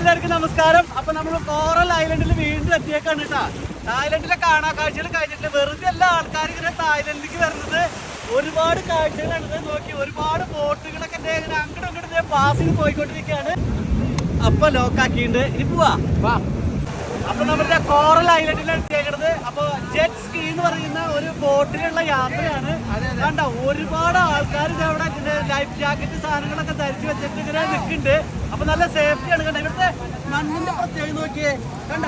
എല്ലാവർക്കും നമസ്കാരം. അപ്പൊ നമ്മൾ കോറൽ ഐലൻഡിൽ വീണ്ടും എത്തിയേക്കാണ് കേട്ടാ. തായ്ലൻഡിലെ കാണാ കാഴ്ചകൾ കഴിഞ്ഞിട്ട് വെറുതെ എല്ലാ ആൾക്കാരും ഇങ്ങനെ തായ്ലൻഡിലേക്ക് വരുന്നത്. ഒരുപാട് കാഴ്ചകളാണ് നോക്കി, ഒരുപാട് ബോട്ടുകളൊക്കെ ഇങ്ങനെ അങ്ങോട്ടും ഇങ്ങോട്ടും പാസ് ചെയ്ത് പോയിക്കൊണ്ടിരിക്കുകയാണ്. അപ്പൊ ലോക്കാക്കിണ്ട് ഇനി പോവാ. അപ്പൊ നമ്മുടെ കോറൽ ഐലൻഡിലാണ് എത്തിയേക്കുന്നത്. അപ്പൊ ജെറ്റ് സ്കീ എന്ന് പറയുന്ന ഒരു ബോട്ടിലുള്ള യാത്രയാണ്. കണ്ട ഒരുപാട് ആൾക്കാർ അവിടെ ലൈഫ് ജാക്കറ്റ് സാധനങ്ങളൊക്കെ ധരിച്ചു വെച്ചിട്ട് ഇങ്ങനെ നിൽക്കുന്നുണ്ട്. അപ്പൊ നല്ല സേഫ്റ്റിയാണ്. കണ്ട ഇവിടുത്തെ മണ്ണിന്റെ പ്രത്യേകത നോക്കിയേ. കണ്ട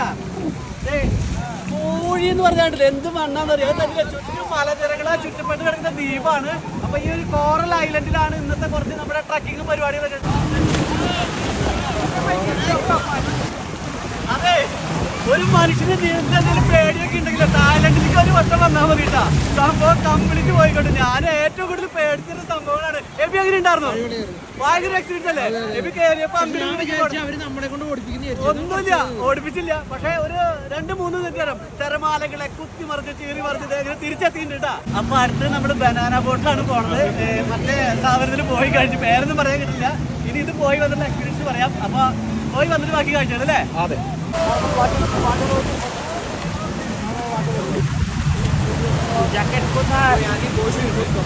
കോഴി എന്ന് പറഞ്ഞാൽ എന്ത് മണ്ണാന്ന് അറിയാം. ചുറ്റും മലനിരകളാ ചുറ്റപ്പെട്ട് കിടക്കുന്ന ദ്വീപാണ്. അപ്പൊ ഈ ഒരു കോറൽ ഐലൻഡിലാണ് ഇന്നത്തെ കുറച്ച് നമ്മുടെ ട്രക്കിങ് പരിപാടികളൊക്കെ. അതെ, ഒരു മനുഷ്യന് എന്തെങ്കിലും പേടിയൊക്കെ ഉണ്ടെങ്കിൽ തായ്ലൻഡിലേക്ക് ഒരു വട്ടം വന്നാൽ മതി കേട്ടാ. സംഭവം കംപ്ലീറ്റ് പോയിക്കോട്ടെ. ഞാൻ ഏറ്റവും കൂടുതൽ പേടിച്ചൊരു സംഭവമാണ്. എബി അങ്ങനെ ഉണ്ടായിരുന്നു, ഭയങ്കര എക്സ്പീരിയൻസ് അല്ലേ? എബി കയറിയപ്പോ ഒന്നുമില്ല, ഓടിപ്പിച്ചില്ല. പക്ഷെ ഒരു 2-3 നേരം തിരമാലകളെ കുത്തി മറിച്ച് ചീറി മറിച്ച് ഇങ്ങനെ തിരിച്ചെത്തിയിട്ടുണ്ട് കേട്ടാ. അപ്പൊ അടുത്ത് നമ്മള് ബനാന ബോട്ടിലാണ് പോണത്. മറ്റേ സ്ഥാപനത്തിൽ പോയി കഴിഞ്ഞ് പേരൊന്നും പറയാൻ കിട്ടില്ല. ഇനി ഇത് പോയി വന്നിട്ട് എക്സ്പീരിയൻസ് പറയാം. അപ്പൊ പോയി വന്നിട്ട് ബാക്കി കാഴ്ചയാണ് അല്ലേ? അതെ. Jaket kota yang ini bos itu.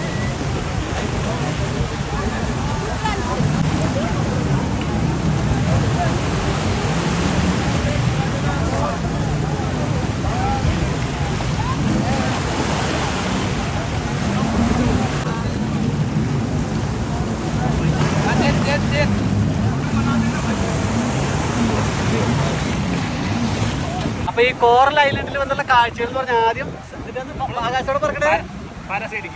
Jet. അപ്പൊ ഈ കോറൽ ഐലൻഡിൽ വന്നുള്ള കാഴ്ചകൾ എന്ന് പറഞ്ഞാൽ ആദ്യം ആകാശത്തോടെ പറക്കണേ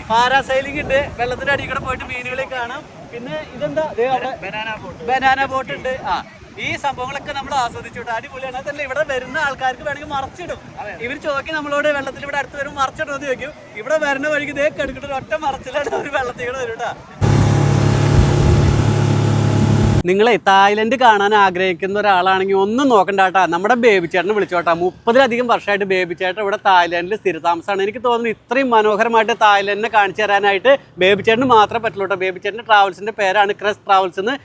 പാരാസൈലിംഗ് ഉണ്ട്. വെള്ളത്തിന്റെ അടിയിൽ കൂടെ പോയിട്ട് മീനുകളെ കാണാം. പിന്നെ ഇതെന്താ ബനാന ബോട്ട് ഉണ്ട്. ഈ സംഭവങ്ങളൊക്കെ നമ്മൾ ആസ്വദിച്ചോട്ടെ. അടിപൊളിയാണ്. അതല്ല ഇവിടെ വരുന്ന ആൾക്കാർക്ക് വേണമെങ്കിൽ മറച്ചിടും. ഇവർ ചോദിക്കും നമ്മളോട് വെള്ളത്തിൽ ഇവിടെ അടുത്ത് വരുമ്പോൾ മറച്ചിടുമെന്ന് ചോദിക്കും. ഇവിടെ വരുന്ന വഴിക്ക് ഇതേ കെടുക്കിട്ട് ഒറ്റ മറച്ചിലാണ് ഒരു വെള്ളത്തിൽ കൂടെ വരും കേട്ടാ. നിങ്ങളെ തായ്ലൻഡ് കാണാൻ ആഗ്രഹിക്കുന്ന ഒരാളാണെങ്കിൽ ഒന്നും നോക്കണ്ട കേട്ടാ. നമ്മുടെ ബേബി ചേട്ടനെ വിളിച്ചോട്ടാ. 30-ലധികം വർഷമായിട്ട് ബേബി ചേട്ടൻ ഇവിടെ തായ്ലൻഡിൽ സ്ഥിരതാമസമാണ്. എനിക്ക് തോന്നുന്നു ഇത്രയും മനോഹരമായിട്ട് തായ്ലൻഡിനെ കാണിച്ചു തരാനായിട്ട് ബേബി ചേട്ടന് മാത്രമേ പറ്റുള്ളൂ കേട്ടോ. ബേബി ചേട്ടൻ്റെ ട്രാവൽസിൻ്റെ പേരാണ് ക്രസ് ട്രാവൽസ് എന്ന്.